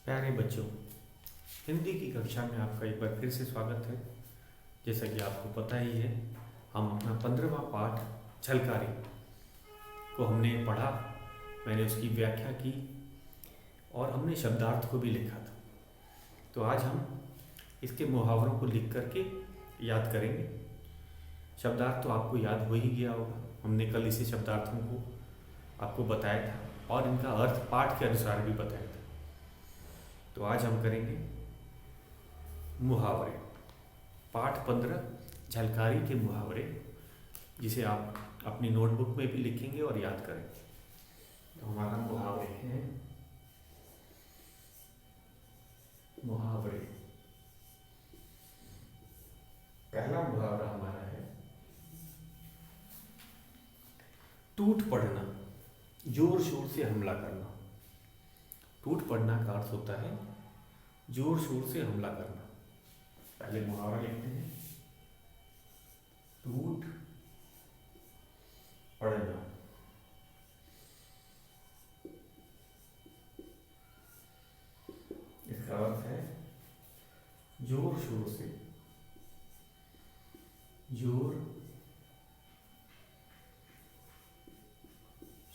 प्यारे बच्चों, हिंदी की कक्षा में आपका एक बार फिर से स्वागत है। जैसा कि आपको पता ही है, हम अपना 15वां पाठ झलकारी को हमने पढ़ा। मैंने उसकी व्याख्या की और हमने शब्दार्थ को भी लिखा था। तो आज हम इसके मुहावरों को लिख करके याद करेंगे। शब्दार्थ तो आपको याद हो ही गया होगा, हमने कल इसे शब्दार्थों को आपको बताया था और इनका अर्थ पाठ के अनुसार भी बताया था। तो आज हम करेंगे मुहावरे। पाठ 15 झलकारी के मुहावरे, जिसे आप अपनी नोटबुक में भी लिखेंगे और याद करेंगे। तो हमारा मुहावरे हैं मुहावरे। पहला मुहावरा हमारा है टूट पड़ना, जोर शोर से हमला करना। टूट पड़ना का अर्थ होता है जोर शोर से हमला करना। पहले मुहावरा लिखते हैं, टूट पड़ना। इसका अर्थ है जोर शोर से, जोर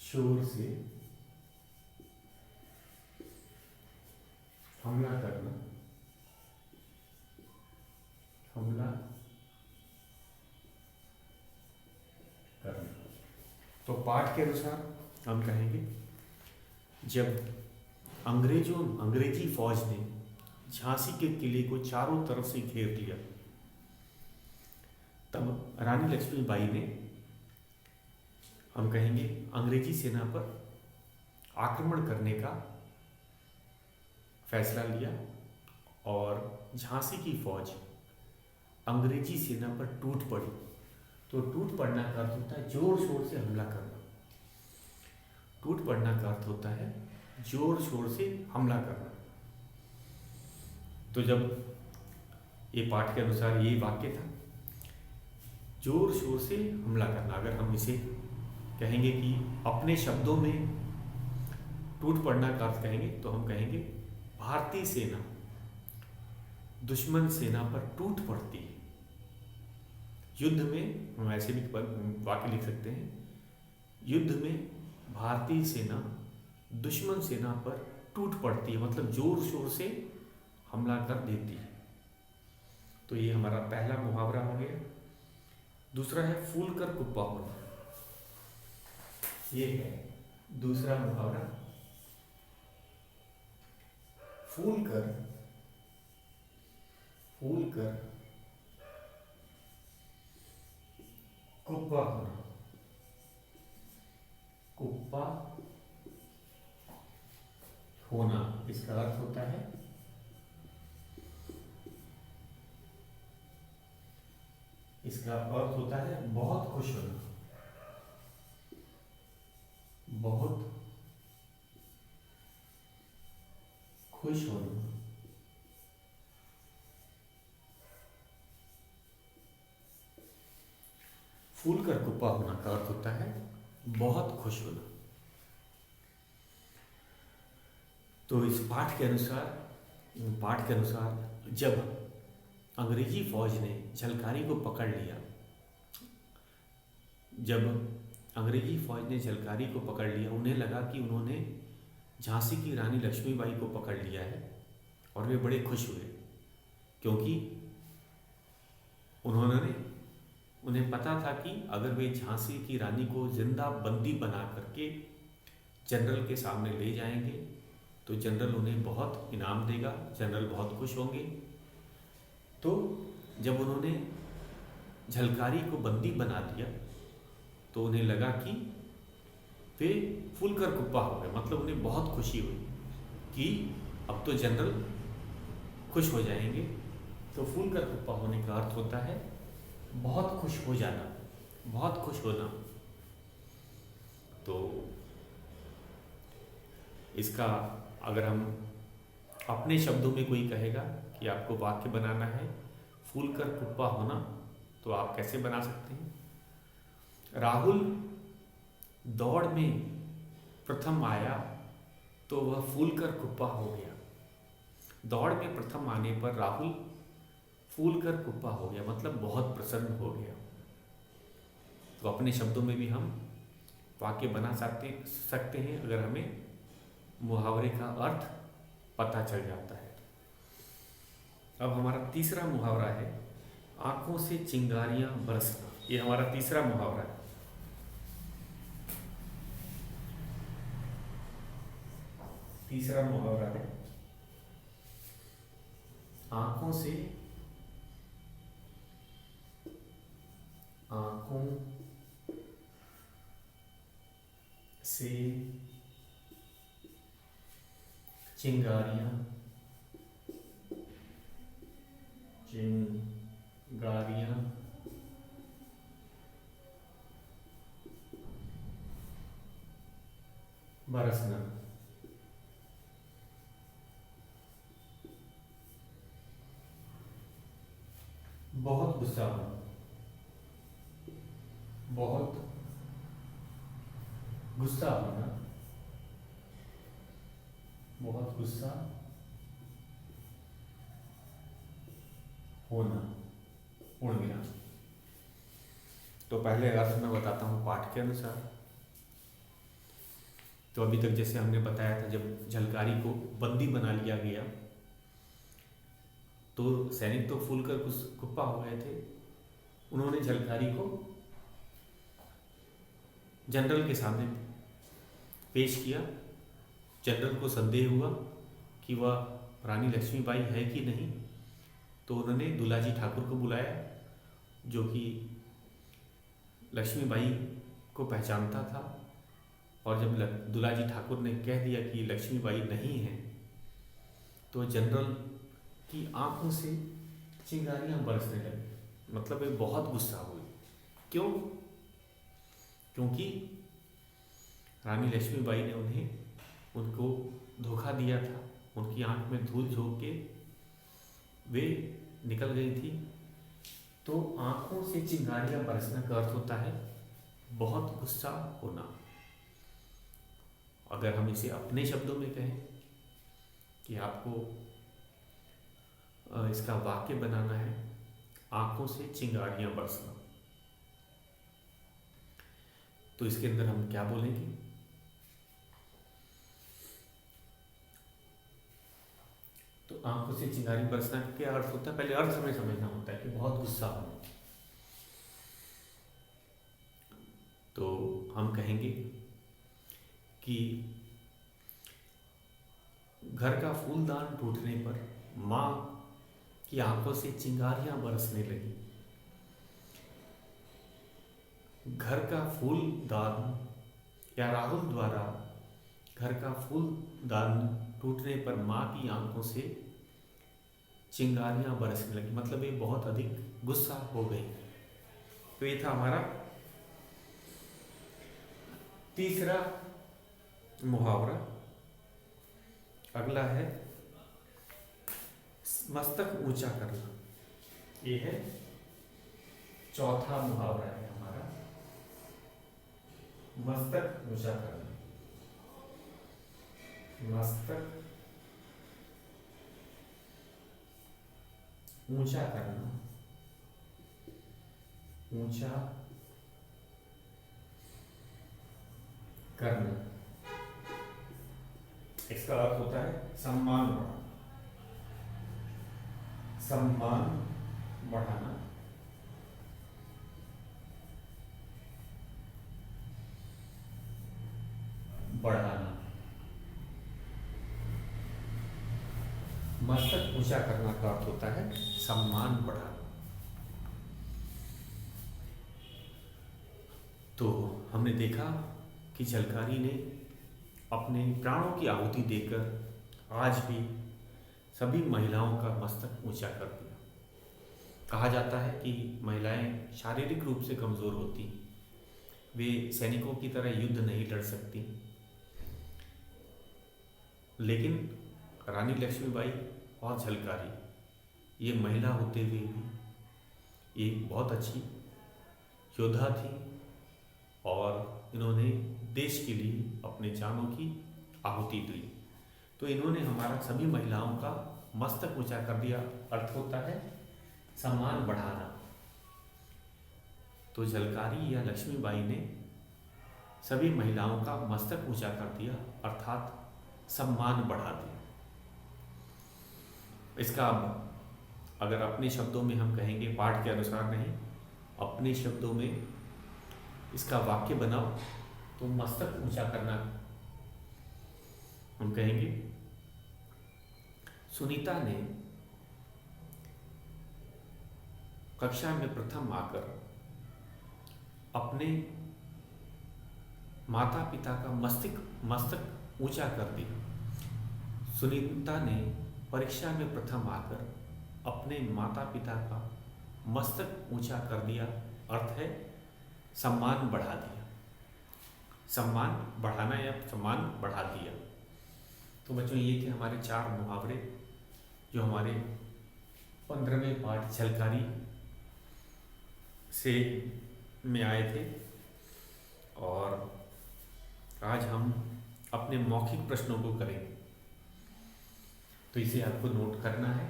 शोर से हमला करना, हमला करना। तो पाठ के अनुसार हम कहेंगे, जब अंग्रेजी फौज ने झांसी के किले को चारों तरफ से घेर लिया, तब रानी लक्ष्मीबाई ने, हम कहेंगे, अंग्रेजी सेना पर आक्रमण करने का फैसला लिया और झांसी की फौज अंग्रेजी सेना पर टूट पड़ी। तो टूट पड़ना का अर्थ होता है जोर शोर से हमला करना। टूट पड़ना का अर्थ होता है जोर शोर से हमला करना। तो जब ये पाठ के अनुसार ये वाक्य था, जोर शोर से हमला करना, अगर हम इसे कहेंगे कि अपने शब्दों में टूट पड़ना का अर्थ कहेंगे, तो हम कहेंगे भारतीय सेना दुश्मन सेना पर टूट पड़ती है। युद्ध में हम ऐसे भी वाक्य लिख सकते हैं, युद्ध में भारतीय सेना दुश्मन सेना पर टूट पड़ती है, मतलब जोर शोर से हमला कर देती है। तो ये हमारा पहला मुहावरा हो गया। दूसरा है फूल कर कुप्पा होना। ये है दूसरा मुहावरा, फूल कर कुप्पा होना। कुप्पा होना, इसका अर्थ होता है बहुत खुश होना, बहुत खुश होना। फूल कर कुप्पा होना का अर्थ होता है बहुत खुश होना। तो इस पाठ के अनुसार जब अंग्रेजी फौज ने झलकारी को पकड़ लिया, उन्हें लगा कि उन्होंने झांसी की रानी लक्ष्मीबाई को पकड़ लिया है, और वे बड़े खुश हुए, क्योंकि उन्हें पता था कि अगर वे झांसी की रानी को जिंदा बंदी बना करके जनरल के सामने ले जाएंगे तो जनरल उन्हें बहुत इनाम देगा, जनरल बहुत खुश होंगे। तो जब उन्होंने झलकारी को बंदी बना दिया तो उन्हें लगा कि वे फूल कर कुप्पा हो गए, मतलब उन्हें बहुत खुशी हुई कि अब तो जनरल खुश हो जाएंगे। तो फूल कर कुप्पा होने का अर्थ होता है बहुत खुश हो जाना, बहुत खुश होना। तो इसका अगर हम अपने शब्दों में कोई कहेगा कि आपको वाक्य बनाना है फूल कर कुप्पा होना, तो आप कैसे बना सकते हैं? राहुल दौड़ में प्रथम आया तो वह फूल कर कुप्पा हो गया। दौड़ में प्रथम आने पर राहुल फूल कर कुप्पा हो गया, मतलब बहुत प्रसन्न हो गया। तो अपने शब्दों में भी हम वाक्य बना सकते हैं अगर हमें मुहावरे का अर्थ पता चल जाता है। अब हमारा तीसरा मुहावरा है आंखों से चिंगारियां बरसना। ये हमारा तीसरा मुहावरा है। तीसरा मुहावरा है आंखों से चिंगारियां बरसना। बहुत गुस्सा होना, बहुत गुस्सा होना, बहुत गुस्सा होना, पूर्ण विराम। तो पहले अर्थ मैं बताता हूँ पाठ के अनुसार। तो अभी तक जैसे हमने बताया था, जब झलकारी को बंदी बना लिया गया तो सैनिक तो फूलकर कुप्पा हो गए थे। उन्होंने झलकारी को जनरल के सामने पेश किया। जनरल को संदेह हुआ कि वह रानी लक्ष्मीबाई है कि नहीं, तो उन्होंने दुलाजी ठाकुर को बुलाया, जो कि लक्ष्मीबाई को पहचानता था। और जब दुलाजी ठाकुर ने कह दिया कि लक्ष्मीबाई नहीं है, तो जनरल की आंखों से चिंगारियां बरसने लगी, मतलब वे बहुत गुस्सा हुई। क्यों? क्योंकि रानी लक्ष्मीबाई ने उनको धोखा दिया था। उनकी आंख में धूल झोंक के वे निकल गई थी। तो आंखों से चिंगारियां बरसने का अर्थ होता है बहुत गुस्सा होना। अगर हम इसे अपने शब्दों में कहें कि आपको इसका वाक्य बनाना है, आंखों से चिंगारियां बरसना, तो इसके अंदर हम क्या बोलेंगे? तो आंखों से चिंगारी बरसना का क्या अर्थ होता है? पहले अर्थ हमें समझना होता है कि बहुत गुस्सा होना। तो हम कहेंगे कि घर का फूलदान टूटने पर माँ की आंखों से चिंगारियां बरसने लगी। घर का फूलदान या राहुल द्वारा घर का फूलदान टूटने पर माँ की आंखों से चिंगारियां बरसने लगी, मतलब ये बहुत अधिक गुस्सा हो गई। तो ये था हमारा तीसरा मुहावरा। अगला है मस्तक ऊंचा करना। ये है चौथा मुहावरा है हमारा, मस्तक ऊंचा करना। मस्तक ऊंचा करना, ऊंचा करना, इसका अर्थ होता है सम्मान बढ़ाना। सम्मान बढ़ाना, बढ़ाना। मस्तक ऊंचा करना का अर्थ होता है सम्मान बढ़ाना। तो हमने देखा कि झलकारी ने अपने प्राणों की आहुति देकर आज भी सभी महिलाओं का मस्तक ऊंचा कर दिया। कहा जाता है कि महिलाएं शारीरिक रूप से कमज़ोर होती, वे सैनिकों की तरह युद्ध नहीं लड़ सकती, लेकिन रानी लक्ष्मीबाई और झलकारी ये महिला होते हुए भी एक बहुत अच्छी योद्धा थी और इन्होंने देश के लिए अपने जानों की आहुति दी। तो इन्होंने हमारा सभी महिलाओं का मस्तक ऊंचा कर दिया अर्थ होता है सम्मान बढ़ाना। तो झलकारी या लक्ष्मीबाई ने सभी महिलाओं का मस्तक ऊंचा कर दिया अर्थात सम्मान बढ़ा दिया। इसका अगर अपने शब्दों में हम कहेंगे, पाठ के अनुसार नहीं, अपने शब्दों में इसका वाक्य बनाओ तो मस्तक ऊंचा करना हम कहेंगे, सुनीता ने कक्षा में प्रथम आकर अपने माता पिता का मस्तक ऊंचा कर दिया। सुनीता ने परीक्षा में प्रथम आकर अपने माता पिता का मस्तक ऊंचा कर दिया, अर्थ है सम्मान बढ़ा दिया, सम्मान बढ़ाना या सम्मान बढ़ा दिया। तो बच्चों ये थे हमारे 4 मुहावरे जो हमारे 15वें पाठ झलकारी से में आए थे। और आज हम अपने मौखिक प्रश्नों को करेंगे। तो इसे आपको नोट करना है,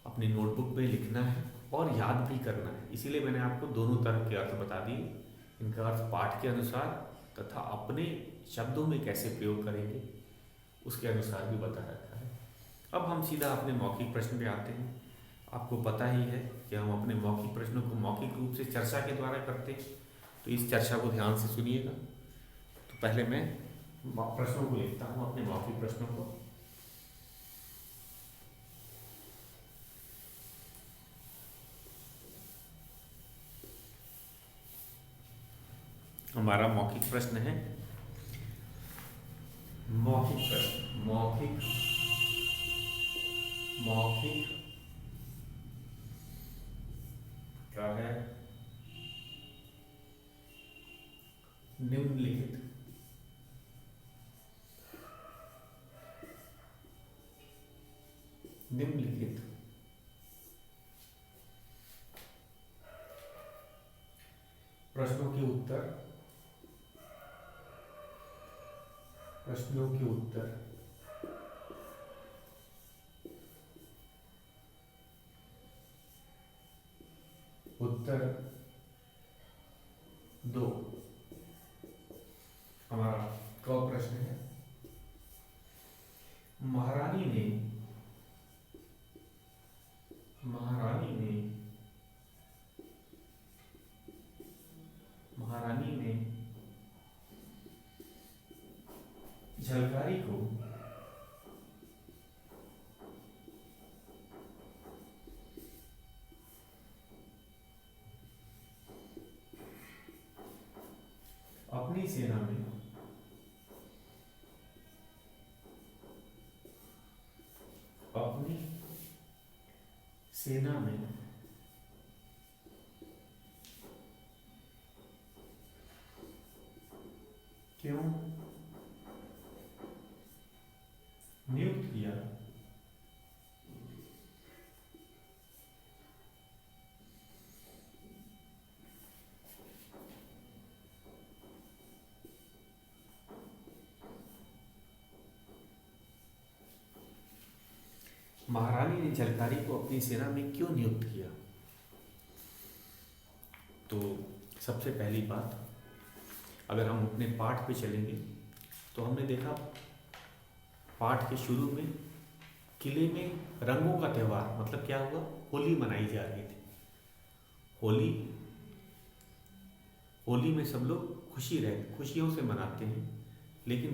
अपनी नोटबुक में लिखना है और याद भी करना है। इसीलिए मैंने आपको दोनों तरह के अर्थ बता दिए, इनका अर्थ पाठ के अनुसार तथा अपने शब्दों में कैसे प्रयोग करेंगे उसके अनुसार भी बता रखा है। अब हम सीधा अपने मौखिक प्रश्न पे आते हैं। आपको पता ही है कि हम अपने मौखिक प्रश्नों को मौखिक रूप से चर्चा के द्वारा करते हैं, तो इस चर्चा को ध्यान से सुनिएगा। तो पहले मैं प्रश्नों को लिखता हूँ, अपने मौखिक प्रश्नों को। हमारा मौखिक प्रश्न है, मौखिक प्रश्न, मौखिक क्या है? निम्नलिखित प्रश्नों के उत्तर दो। हमारा क प्रश्न है, महारानी ने झलकारी को अपनी सेना में क्यों नियुक्त किया? महारानी ने झलकारी को अपनी सेना में क्यों नियुक्त किया? तो सबसे पहली बात, अगर हम अपने पाठ पे चलेंगे तो हमने देखा पाठ के शुरू में किले में रंगों का त्यौहार, मतलब क्या हुआ, होली मनाई जा रही थी। होली में सब लोग खुशियों से मनाते हैं। लेकिन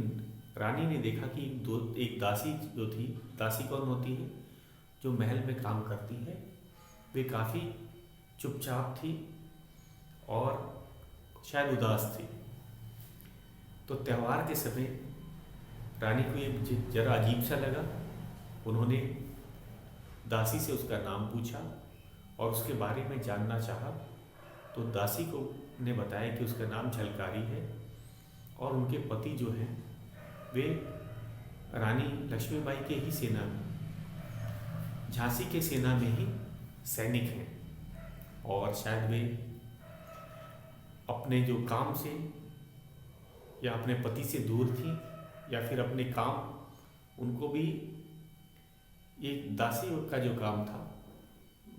रानी ने देखा कि एक दासी जो थी, दासी कौन होती है? जो महल में काम करती है, वे काफ़ी चुपचाप थी और शायद उदास थी। तो त्यौहार के समय रानी को ये जरा अजीब सा लगा। उन्होंने दासी से उसका नाम पूछा और उसके बारे में जानना चाहा। तो दासी को ने बताया कि उसका नाम झलकारी है और उनके पति जो हैं वे रानी लक्ष्मीबाई के ही सेना में, झांसी के सेना में ही सैनिक हैं। और शायद वे अपने जो काम से या अपने पति से दूर थी, या फिर अपने काम उनको भी ये दासी का जो काम था,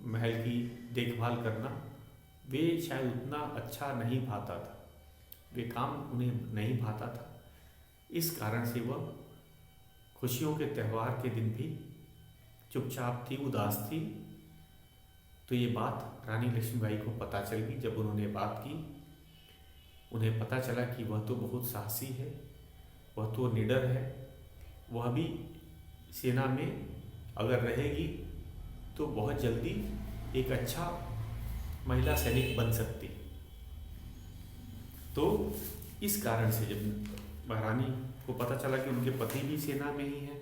महल की देखभाल करना, वे शायद उतना अच्छा नहीं भाता था, वे काम उन्हें नहीं भाता था। इस कारण से वह खुशियों के त्यौहार के दिन भी चुपचाप थी, उदास थी। तो ये बात रानी लक्ष्मीबाई को पता चल गई। जब उन्होंने बात की, उन्हें पता चला कि वह तो बहुत साहसी है, वह तो निडर है, वह भी सेना में अगर रहेगी तो बहुत जल्दी एक अच्छा महिला सैनिक बन सकती। तो इस कारण से जब महारानी को पता चला कि उनके पति भी सेना में ही हैं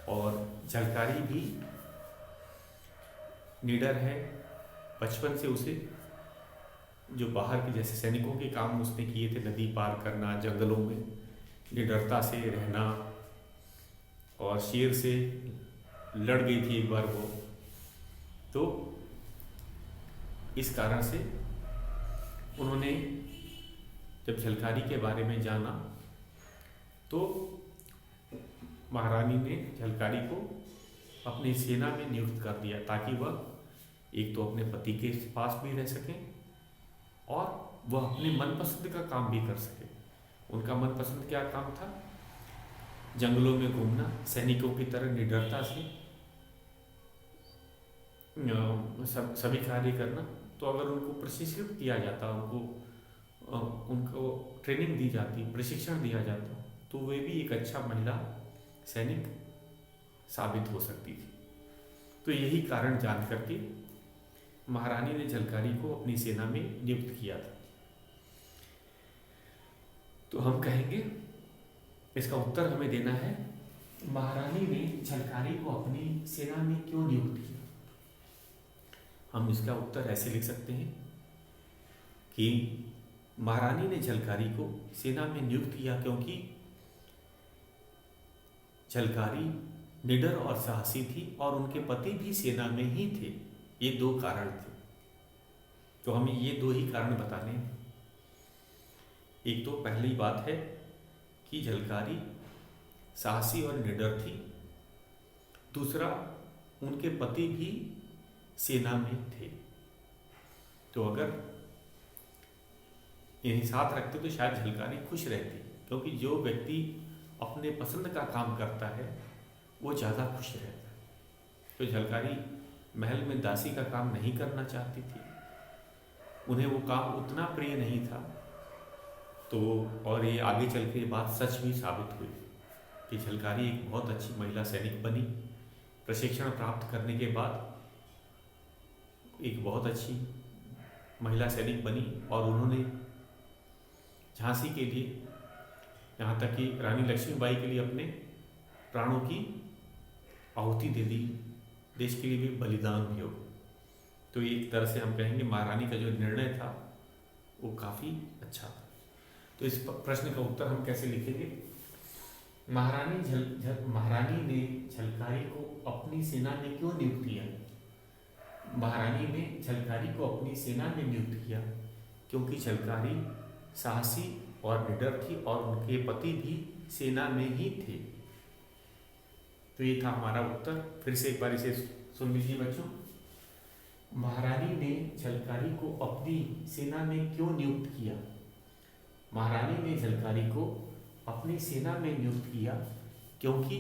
और झलकारी भी निडर है, बचपन से उसे जो बाहर के जैसे सैनिकों के काम उसने किए थे, नदी पार करना, जंगलों में निडरता से रहना, और शेर से लड़ गई थी एक बार वो, तो इस कारण से उन्होंने जब झलकारी के बारे में जाना तो महारानी ने झलकारी को अपनी सेना में नियुक्त कर दिया, ताकि वह एक तो अपने पति के पास भी रह सकें और वह अपने मनपसंद का काम भी कर सके। उनका मनपसंद क्या काम था? जंगलों में घूमना, सैनिकों की तरह निडरता से सभी कार्य करना। तो अगर उनको प्रशिक्षित किया जाता, उनको ट्रेनिंग दी जाती, प्रशिक्षण दिया जाता, तो वे भी एक अच्छा महिला सैनिक साबित हो सकती थी। तो यही कारण जान करके महारानी ने झलकारी को अपनी सेना में नियुक्त किया था। तो हम कहेंगे इसका उत्तर हमें देना है, महारानी ने झलकारी को अपनी सेना में क्यों नियुक्त किया। हम इसका उत्तर ऐसे लिख सकते हैं कि महारानी ने झलकारी को सेना में नियुक्त किया क्योंकि झलकारी निडर और साहसी थी और उनके पति भी सेना में ही थे। ये दो कारण थे। तो हमें ये दो ही कारण बताने हैं। एक तो पहली बात है कि झलकारी साहसी और निडर थी, दूसरा उनके पति भी सेना में थे। तो अगर इन्हें साथ रखते तो शायद झलकारी खुश रहती, क्योंकि जो व्यक्ति अपने पसंद का काम करता है वो ज़्यादा खुश रहता है। तो झलकारी महल में दासी का काम नहीं करना चाहती थी, उन्हें वो काम उतना प्रिय नहीं था। तो और ये आगे चल के बात सच भी साबित हुई कि झलकारी एक बहुत अच्छी महिला सैनिक बनी। प्रशिक्षण प्राप्त करने के बाद एक बहुत अच्छी महिला सैनिक बनी और उन्होंने झांसी के लिए, यहाँ तक कि रानी लक्ष्मीबाई के लिए अपने प्राणों की आहुति दे दी, देश के लिए भी बलिदान भी हो। तो एक तरह से हम कहेंगे महारानी का जो निर्णय था वो काफ़ी अच्छा था। तो इस प्रश्न का उत्तर हम कैसे लिखेंगे? महारानी ने झलकारी को अपनी सेना में क्यों नियुक्त किया? महारानी ने झलकारी को अपनी सेना में नियुक्त किया क्योंकि झलकारी साहसी और निडर थी और उनके पति भी सेना में ही थे। तो ये था हमारा उत्तर। फिर से एक बार इसे सुन लीजिए बच्चों। महारानी ने झलकारी को अपनी सेना में क्यों नियुक्त किया? महारानी ने झलकारी को अपनी सेना में नियुक्त किया क्योंकि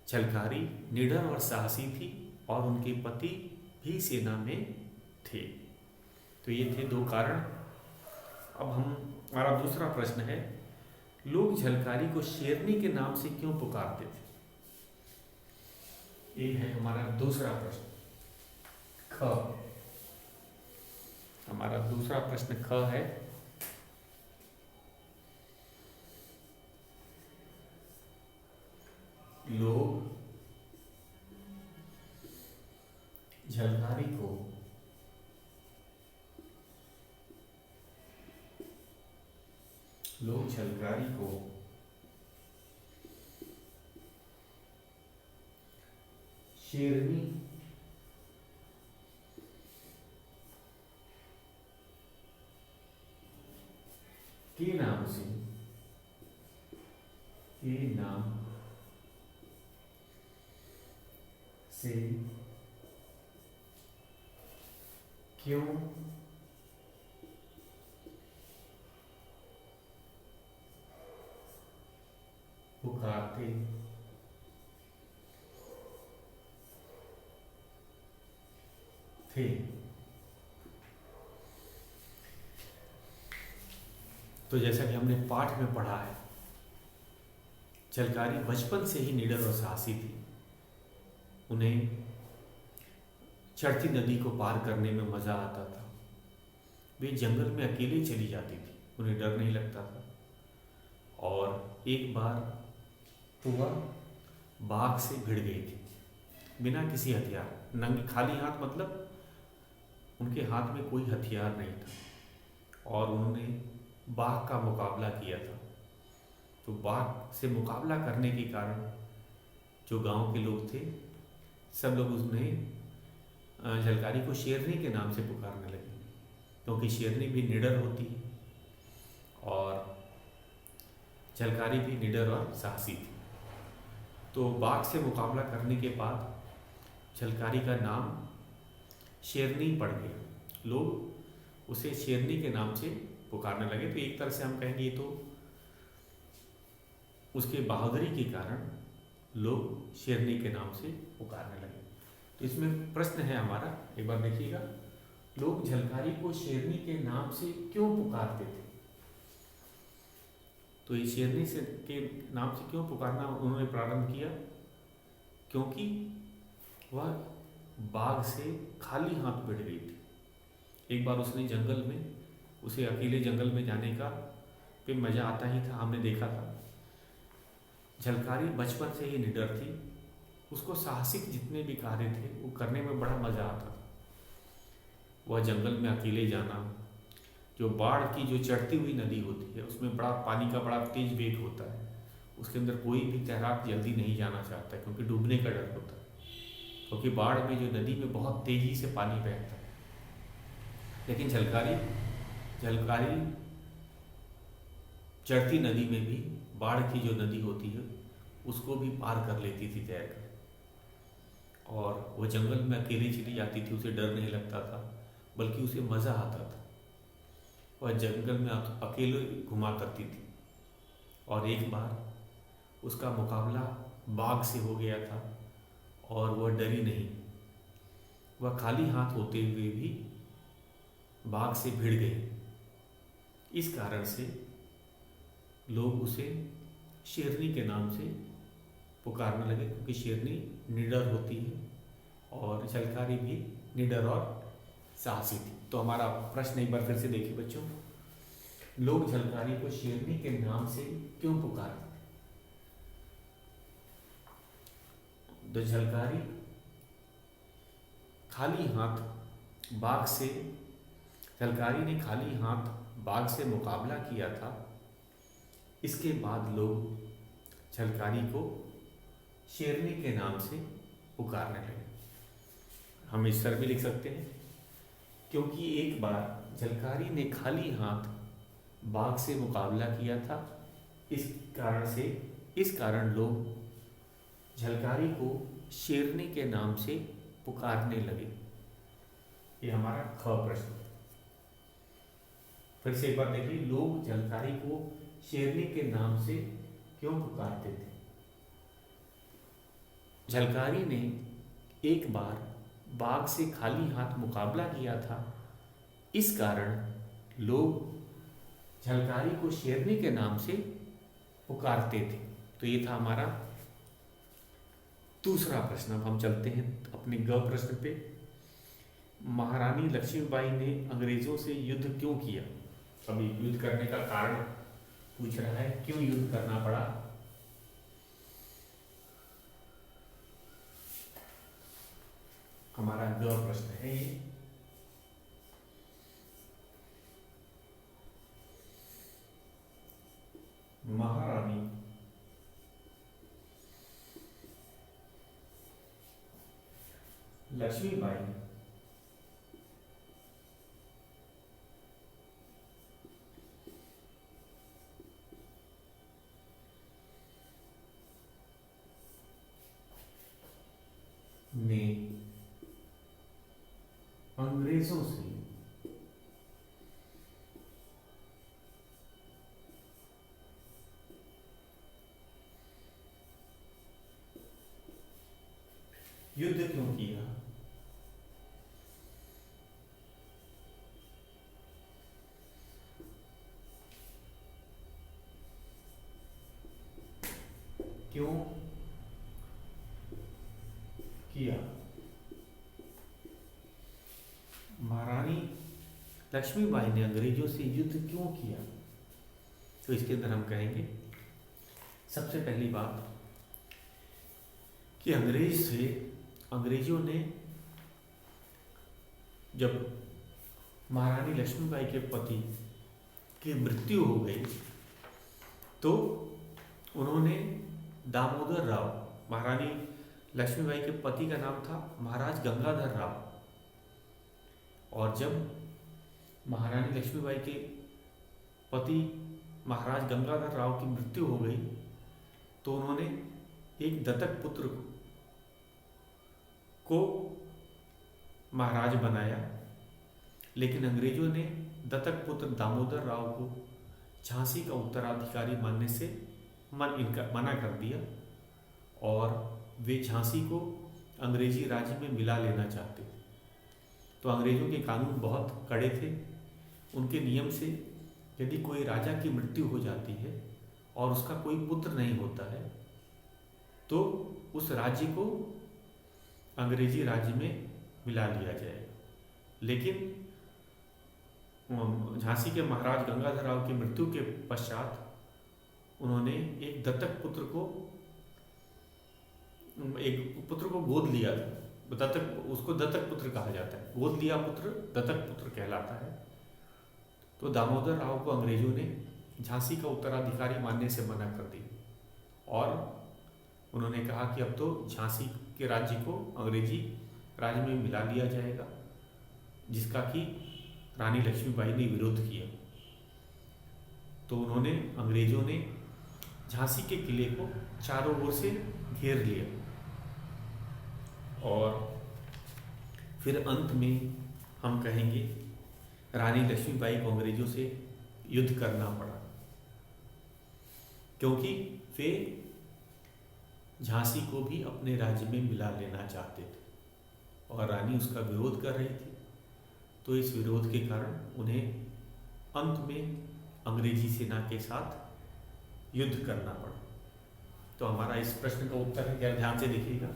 झलकारी निडर और साहसी थी और उनके पति भी सेना में थे। तो ये थे दो कारण। अब हमारा दूसरा प्रश्न है, लोग झलकारी को शेरनी के नाम से क्यों पुकारते थे? ये है हमारा दूसरा प्रश्न। ख, हमारा दूसरा प्रश्न ख है, लोग झलकारी को शेरनी के नाम से क्यों पुकारते थे। तो जैसा कि हमने पाठ में पढ़ा है, झलकारी बचपन से ही निडर और साहसी थी। उन्हें चढ़ती नदी को पार करने में मज़ा आता था। वे जंगल में अकेले चली जाती थी, उन्हें डर नहीं लगता था। और एक बार तो वह बाघ से भिड़ गई थी, बिना किसी हथियार, नंगी खाली हाथ, मतलब उनके हाथ में कोई हथियार नहीं था, और उन्होंने बाघ का मुकाबला किया था। तो बाघ से मुकाबला करने के कारण जो गांव के लोग थे, सब लोग उन्हें झलकारी को शेरनी के नाम से पुकारने लगे, क्योंकि शेरनी भी निडर होती है और झलकारी भी निडर और साहसी थी। तो बाघ से मुकाबला करने के बाद झलकारी का नाम शेरनी पड़ गया। लोग उसे शेरनी के नाम से पुकारने लगे। तो एक तरह से हम कहेंगे तो उसके बहादुरी के कारण लोग शेरनी के नाम से पुकारने लगे। तो इसमें प्रश्न है हमारा, एक बार देखिएगा, लोग झलकारी को शेरनी के नाम से क्यों पुकारते थे? तो ये शेरनी से के नाम से क्यों पुकारना उन्होंने प्रारंभ किया? क्योंकि वह बाघ से खाली हाथ भिड़ गई थी। एक बार उसने जंगल में, उसे अकेले जंगल में जाने का पे मज़ा आता ही था, हमने देखा था। झलकारी बचपन से ही निडर थी, उसको साहसिक जितने भी कार्य थे वो करने में बड़ा मज़ा आता था। वह जंगल में अकेले जाना, जो बाढ़ की जो चढ़ती हुई नदी होती है उसमें बड़ा पानी का बड़ा तेज वेग होता है, उसके अंदर कोई भी तैराक जल्दी नहीं जाना चाहता है, क्योंकि डूबने का डर होता है। क्योंकि बाढ़ में जो नदी में बहुत तेज़ी से पानी बहता है, लेकिन झलकारी चढ़ती नदी में भी, बाढ़ की जो नदी होती है उसको भी पार कर लेती थी तैर कर। और वो जंगल में अकेली चली जाती थी, उसे डर नहीं लगता था, बल्कि उसे मज़ा आता था। वह जंगल में अकेले घुमा करती थी। और एक बार उसका मुकाबला बाघ से हो गया था और वह डरी नहीं। वह खाली हाथ होते हुए भी बाघ से भिड़ गई। इस कारण से लोग उसे शेरनी के नाम से पुकारने लगे, क्योंकि शेरनी निडर होती है और झलकारी भी निडर और साहसी थी। तो हमारा प्रश्न एक बार फिर से देखिए बच्चों, लोग झलकारी को शेरनी के नाम से क्यों पुकारते? तो झलकारी खाली हाथ बाघ से, झलकारी ने खाली हाथ बाघ से मुकाबला किया था। इसके बाद लोग झलकारी को शेरनी के नाम से पुकारने लगे। हम इस तरह भी लिख सकते हैं, क्योंकि एक बार झलकारी ने खाली हाथ बाघ से मुकाबला किया था, इस कारण लोग झलकारी को शेरनी के नाम से पुकारने लगे। ये हमारा ख प्रश्न। फिर से एक बार देखिए, लोग झलकारी को शेरनी के नाम से क्यों पुकारते थे? झलकारी ने एक बार बाघ से खाली हाथ मुकाबला किया था, इस कारण लोग झलकारी को शेरनी के नाम से पुकारते थे। तो ये था हमारा दूसरा प्रश्न। अब हम चलते हैं अपने ग प्रश्न पे। महारानी लक्ष्मीबाई ने अंग्रेजों से युद्ध क्यों किया? अभी युद्ध करने का कारण पूछ रहा है, क्यों युद्ध करना पड़ा? हमारा ग प्रश्न है ये। महारानी लक्ष्मीबाई ने अंग्रेजों से युद्ध क्यों किया? क्यों किया? महारानी लक्ष्मीबाई ने अंग्रेजों से युद्ध क्यों किया? तो इसके अंदर हम कहेंगे सबसे पहली बात कि अंग्रेजों ने जब महारानी लक्ष्मीबाई के पति की मृत्यु हो गई तो उन्होंने दामोदर राव, महारानी लक्ष्मीबाई के पति का नाम था महाराज गंगाधर राव, और जब महारानी लक्ष्मीबाई के पति महाराज गंगाधर राव की मृत्यु हो गई तो उन्होंने एक दत्तक पुत्र को महाराज बनाया, लेकिन अंग्रेजों ने दत्तक पुत्र दामोदर राव को झांसी का उत्तराधिकारी मानने से मना कर दिया और वे झांसी को अंग्रेजी राज्य में मिला लेना चाहते थे। तो अंग्रेजों के कानून बहुत कड़े थे। उनके नियम से यदि कोई राजा की मृत्यु हो जाती है और उसका कोई पुत्र नहीं होता है तो उस राज्य को अंग्रेजी राज्य में मिला लिया जाएगा। लेकिन झांसी के महाराज गंगाधर राव की मृत्यु के पश्चात उन्होंने एक पुत्र को गोद लिया था। उसको दत्तक पुत्र कहा जाता है। गोद लिया पुत्र दत्तक पुत्र कहलाता है। तो दामोदर राव को अंग्रेजों ने झांसी का उत्तराधिकारी मानने से मना कर दी और उन्होंने कहा कि अब तो झांसी के राज्य को अंग्रेजी राज्य में मिला लिया जाएगा, जिसका कि रानी लक्ष्मीबाई ने विरोध किया। तो अंग्रेजों ने झांसी के किले को चारों ओर से घेर लिया और फिर अंत में हम कहेंगे रानी लक्ष्मीबाई को अंग्रेजों से युद्ध करना पड़ा, क्योंकि वे झांसी को भी अपने राज्य में मिला लेना चाहते थे और रानी उसका विरोध कर रही थी। तो इस विरोध के कारण उन्हें अंत में अंग्रेजी सेना के साथ युद्ध करना पड़ा। तो हमारा इस प्रश्न का उत्तर है, क्या ध्यान से देखिएगा,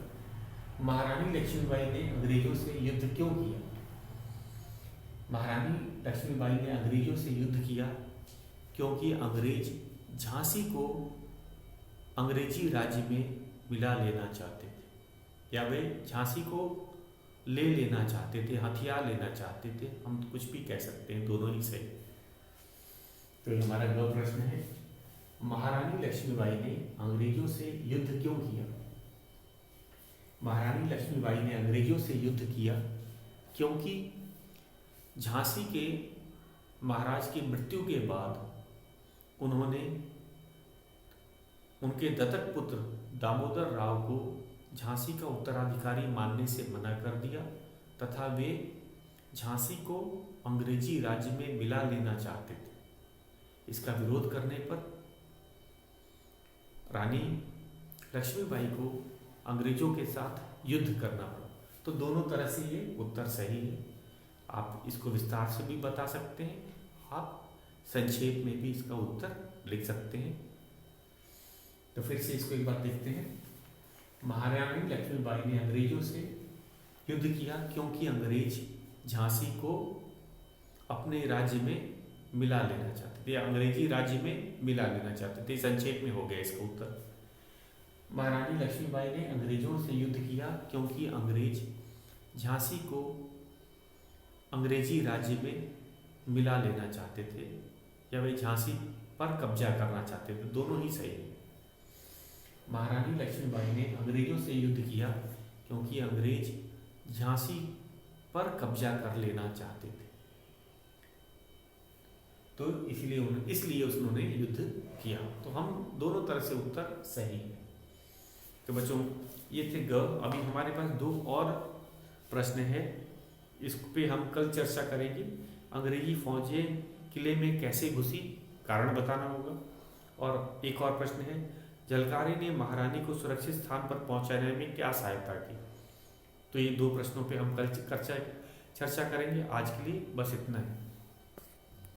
महारानी लक्ष्मीबाई ने अंग्रेजों से युद्ध क्यों किया? महारानी लक्ष्मीबाई ने अंग्रेजों से युद्ध किया क्योंकि अंग्रेज झांसी को अंग्रेजी राज्य में मिला लेना चाहते थे, या वे झांसी को ले लेना चाहते थे, हथियार लेना चाहते थे। हम कुछ भी कह सकते हैं, दोनों ही सही। तो ये हमारा अगला प्रश्न है, महारानी लक्ष्मीबाई ने अंग्रेजों से युद्ध क्यों किया? महारानी लक्ष्मीबाई ने अंग्रेजों से युद्ध किया क्योंकि झांसी के महाराज की मृत्यु के बाद उन्होंने उनके दत्तक पुत्र दामोदर राव को झांसी का उत्तराधिकारी मानने से मना कर दिया तथा वे झांसी को अंग्रेजी राज्य में मिला लेना चाहते थे। इसका विरोध करने पर रानी लक्ष्मीबाई को अंग्रेजों के साथ युद्ध करना पड़ा। तो दोनों तरह से ये उत्तर सही है। आप इसको विस्तार से भी बता सकते हैं, आप संक्षेप में भी इसका उत्तर लिख सकते हैं। तो फिर से इसको एक बार देखते हैं। महारानी लक्ष्मीबाई ने अंग्रेजों से युद्ध किया क्योंकि अंग्रेज झांसी को अपने राज्य में मिला लेना चाहते थे, अंग्रेजी राज्य में मिला लेना चाहते थे। संक्षेप में हो गया इसका उत्तर। महारानी लक्ष्मीबाई ने अंग्रेजों से युद्ध किया क्योंकि अंग्रेज झांसी को अंग्रेजी राज्य में मिला लेना चाहते थे, या वे झांसी पर कब्जा करना चाहते थे। दोनों ही सही है। महारानी लक्ष्मीबाई ने अंग्रेजों से युद्ध किया क्योंकि अंग्रेज झांसी पर कब्जा कर लेना चाहते थे, तो इसलिए उन्होंने युद्ध किया। तो हम दोनों तरह से उत्तर सही है। तो बच्चों, ये थे ग। अभी हमारे पास दो और प्रश्न है, इस पे हम कल चर्चा करेंगे। अंग्रेजी फौजें किले में कैसे घुसी, कारण बताना होगा। और एक और प्रश्न है, झलकारी ने महारानी को सुरक्षित स्थान पर पहुंचाने में क्या सहायता की। तो ये दो प्रश्नों पे हम कल चर्चा करेंगे। आज के लिए बस इतना है।